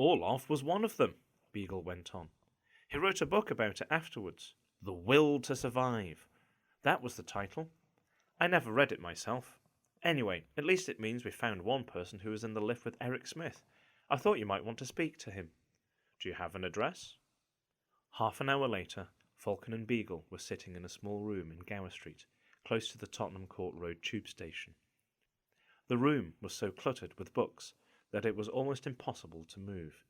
Orloff was one of them, Beagle went on. He wrote a book about it afterwards. The Will to Survive. That was the title. I never read it myself. Anyway, at least it means we found one person who was in the lift with Eric Smith. I thought you might want to speak to him. Do you have an address? Half an hour later, Falcon and Beagle were sitting in a small room in Gower Street, close to the Tottenham Court Road tube station. The room was so cluttered with books that it was almost impossible to move.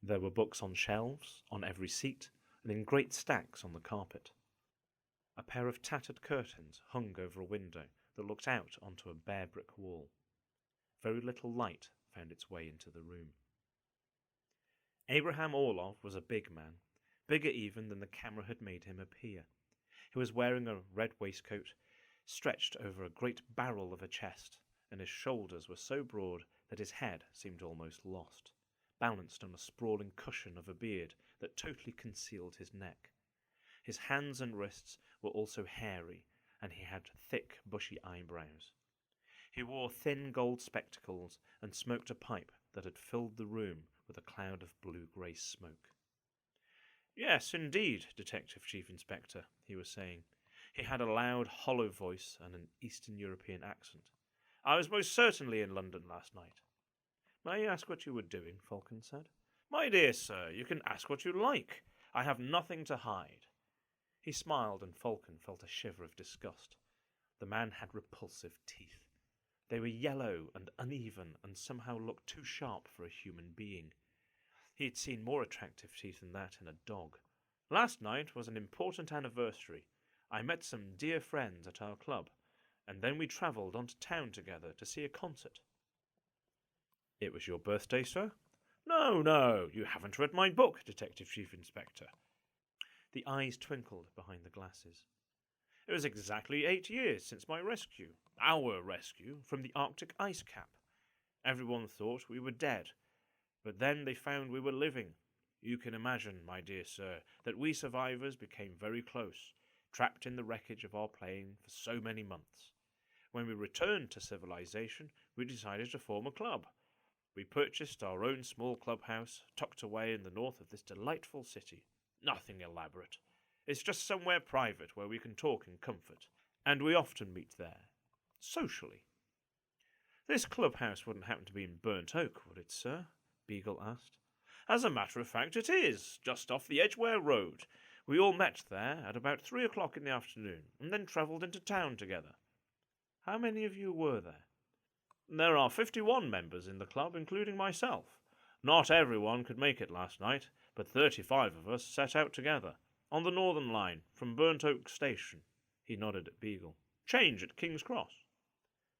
There were books on shelves, on every seat, and in great stacks on the carpet. A pair of tattered curtains hung over a window that looked out onto a bare brick wall. Very little light found its way into the room. Abraham Orloff was a big man, bigger even than the camera had made him appear. He was wearing a red waistcoat stretched over a great barrel of a chest, and his shoulders were so broad that his head seemed almost lost, balanced on a sprawling cushion of a beard that totally concealed his neck. His hands and wrists were also hairy, and he had thick, bushy eyebrows. He wore thin gold spectacles and smoked a pipe that had filled the room with a cloud of blue-grey smoke. "Yes, indeed, Detective Chief Inspector," he was saying. He had a loud, hollow voice and an Eastern European accent. "I was most certainly in London last night." "May I ask what you were doing?" Falcon said. "My dear sir, you can ask what you like. I have nothing to hide." He smiled, and Falcon felt a shiver of disgust. The man had repulsive teeth. They were yellow and uneven and somehow looked too sharp for a human being. He had seen more attractive teeth than that in a dog. "Last night was an important anniversary. I met some dear friends at our club, and then we travelled on to town together to see a concert." "It was your birthday, sir?" No, you haven't read my book, Detective Chief Inspector." The eyes twinkled behind the glasses. "It was exactly 8 years since my rescue, our rescue, from the Arctic ice cap. Everyone thought we were dead, but then they found we were living. You can imagine, my dear sir, that we survivors became very close, trapped in the wreckage of our plane for so many months. When we returned to civilization, we decided to form a club. We purchased our own small clubhouse, tucked away in the north of this delightful city. Nothing elaborate. It's just somewhere private where we can talk in comfort, and we often meet there. Socially." "This clubhouse wouldn't happen to be in Burnt Oak, would it, sir?" Beagle asked. "As a matter of fact, it is, just off the Edgware Road. We all met there at about 3 o'clock in the afternoon, and then travelled into town together." "How many of you were there?" "There are 51 members in the club, including myself. Not everyone could make it last night, but 35 of us set out together, on the Northern Line, from Burnt Oak Station." He nodded at Beagle. "Change at King's Cross."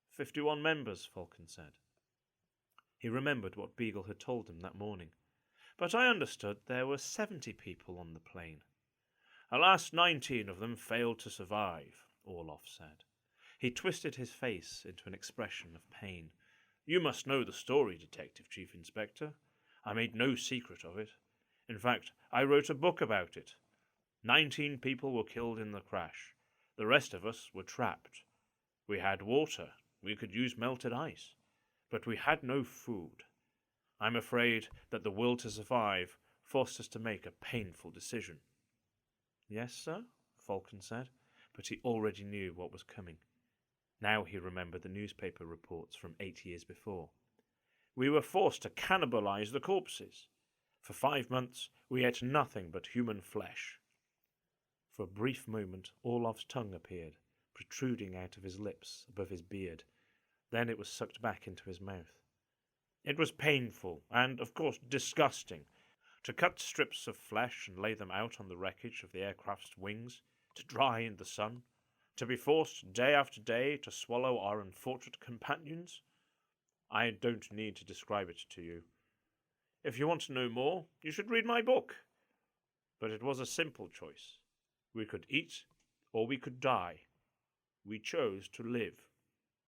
51 members, Falcon said. He remembered what Beagle had told him that morning. "But I understood there were 70 people on the plane." "Alas, 19 of them failed to survive," Orloff said. He twisted his face into an expression of pain. "You must know the story, Detective Chief Inspector. I made no secret of it. In fact, I wrote a book about it. 19 people were killed in the crash. The rest of us were trapped. We had water. We could use melted ice. But we had no food. I'm afraid that the will to survive forced us to make a painful decision." "Yes, sir?" Falcon said, but he already knew what was coming. Now he remembered the newspaper reports from 8 years before. "We were forced to cannibalize the corpses. For 5 months we ate nothing but human flesh." For a brief moment Orloff's tongue appeared, protruding out of his lips above his beard. Then it was sucked back into his mouth. "It was painful and, of course, disgusting. To cut strips of flesh and lay them out on the wreckage of the aircraft's wings, to dry in the sun, to be forced day after day to swallow our unfortunate companions. I don't need to describe it to you. If you want to know more, you should read my book. But it was a simple choice. We could eat or we could die. We chose to live."